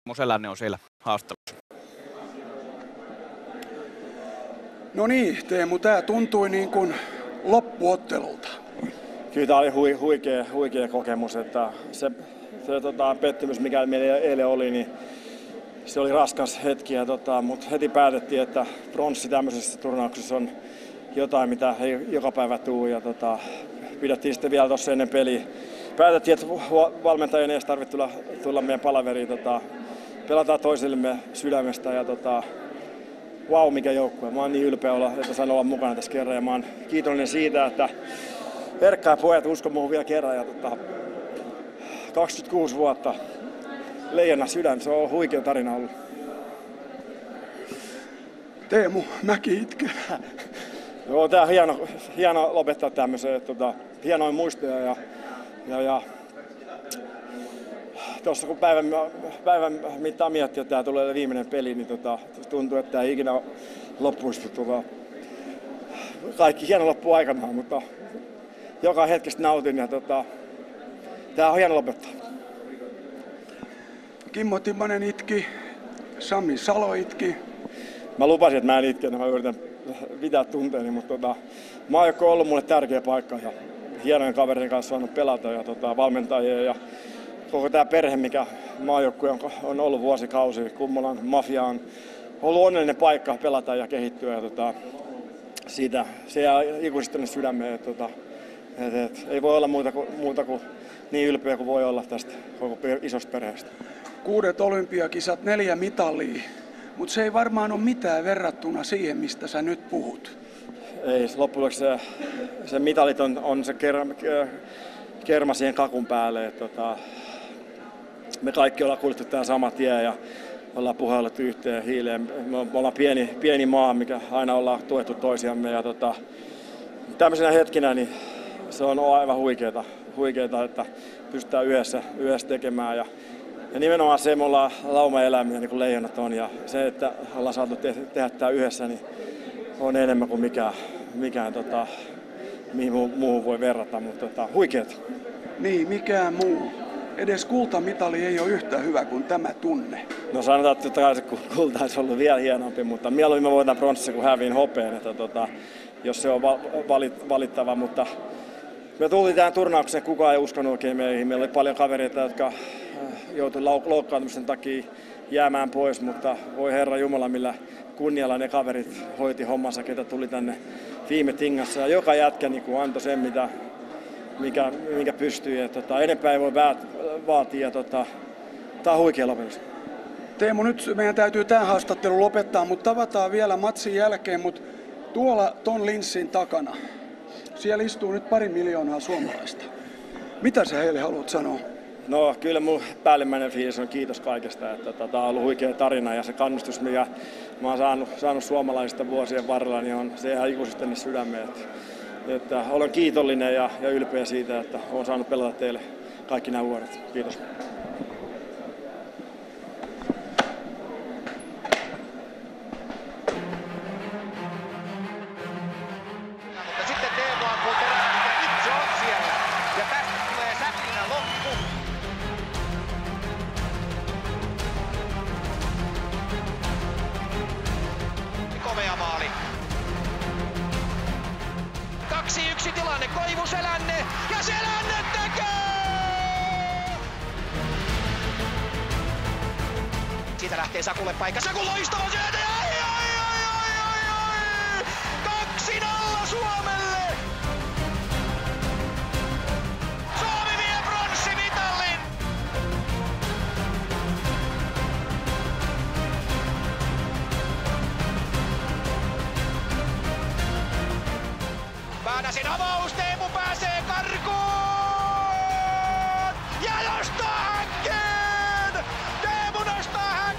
Teemu Selänne on siellä haastattelussa. No niin, Teemu, tämä tuntui niin kuin loppuottelulta. Kyllä tämä oli huikea kokemus, että se pettymys, mikä meillä eilen oli, niin se oli raskas hetki, mutta heti päätettiin, että pronssi tämmöisessä turnauksessa on jotain, mitä ei joka päivä tule, ja pidettiin sitten vielä tuossa ennen peliä. Päätettiin, että valmentajien ei edes tarvitse tulla meidän palaveriin, pelataan toisillemme sydämestä, ja vau, mikä joukkue. Mä oon niin ylpeä olla, että sain olla mukana tässä kerran, ja mä oon kiitollinen siitä, että Erkka ja pojat uskon muuhun vielä kerran, ja 26 vuotta Leijona sydän, se on ollut huikea tarina ollut. Teemu, mäkin itken. Joo, tää on hieno lopettaa tämmöisen, hienoja muistoja ja tuossa kun päivän mittaan miettii, että tää tulee viimeinen peli, niin tuntuu, että tää ei ikinä loppuisi. Kaikki hieno loppuu aikanaan, mutta joka hetkestä nautin, ja tää on hieno lopettaa. Kimmo Timonen itki, Sami Salo itki. Mä lupasin, että mä en itke, mä yritän pitää tunteeni, mutta maajoukko on ollut mulle tärkeä paikka, ja hienojen kavereiden kanssa saanut pelata, ja valmentajia ja koko tää perhe, mikä maajoukkue on ollut vuosikausia. Kummolan Mafia on ollut onnellinen paikka pelata ja kehittyä, ja siitä se jää ikuisesti tänne sydämeen, ei voi olla muuta kuin niin ylpeä kuin voi olla tästä koko isosta perheestä. 6 olympiakisat, 4 mitalia, mutta se ei varmaan ole mitään verrattuna siihen, mistä sä nyt puhut. Ei, loppujen se mitalit on se kerma siihen kakun päälle. Me kaikki ollaan kuljettu tämän sama tie ja ollaan puhallettu yhteen hiileen. Me ollaan pieni maa, mikä aina ollaan tuettu toisiamme. Ja tämmöisenä hetkinä niin se on aivan huikeeta, että pystytään yhdessä tekemään. Ja nimenomaan se, me ollaan laumaeläimiä, niin kuin leijonat on. Ja se, että ollaan saatu tehdä tämä yhdessä, niin on enemmän kuin mikään mihin muuhun voi verrata, mutta huikeeta. Niin, mikään muu. Edes kultamitali ei ole yhtä hyvä kuin tämä tunne. No sanotaan, että se kulta olisi ollut vielä hienompi, mutta mieluummin me voidaan pronssissa kuin häviin hopeen, jos se on valittava. Mutta me tultiin tähän turnaukseen, kukaan ei uskonut oikein meihin. Meillä oli paljon kavereita, jotka joutui loukkaantumisen takia jäämään pois, mutta voi Herra Jumala, millä kunnialla ne kaverit hoiti hommansa, ketä tuli tänne viime tingassa. Ja joka jätkä niin antoi sen, mikä pystyy. Enempää ei voi vaatia. Tämä on huikea lopetus. Teemu, nyt meidän täytyy tämä haastattelu lopettaa, mutta tavataan vielä matsin jälkeen. Mutta tuolla ton linssin takana, siellä istuu nyt 2 miljoonaa suomalaista. Mitä sä heille haluat sanoa? No kyllä mun päällimmäinen fiilis on kiitos kaikesta, että tämä on ollut huikea tarina ja se kannustus, mikä mä oon saanut suomalaisista vuosien varrella, niin on se ihan ikuisesti tänne sydämeen. Että olen kiitollinen ja ylpeä siitä, että olen saanut pelata teille kaikki nämä vuodet. Kiitos. Mutta sitten Teemu ampuu terästä, mikä nyt se on siellä. Ja tästä tulee säpinä loppu. Komea maali. 2-1 tilanne, Koivu Selänne ja Selänne tekee! Siitä lähtee Sakulle paikka, Saku loistava syötä ja ai! 2-0 Suomelle! Suomi vie pronssimitalin! Väänäsen avaus, Teemu pääsee karkuun! Ja nostaa häkkiin! Teemu nostaa häkkiin!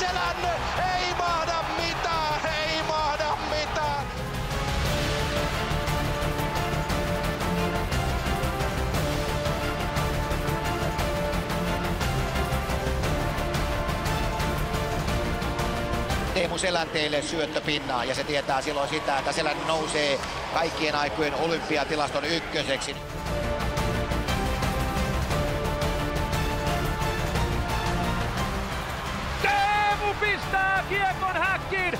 Selänne, ei mahda mitään, ei mahda mitään. Teemu Selänteelle syöttöpinnaa ja se tietää silloin sitä, että Selänne nousee kaikkien aikojen olympiatilaston ykköseksi. Teemu pistää kiekon häkkiin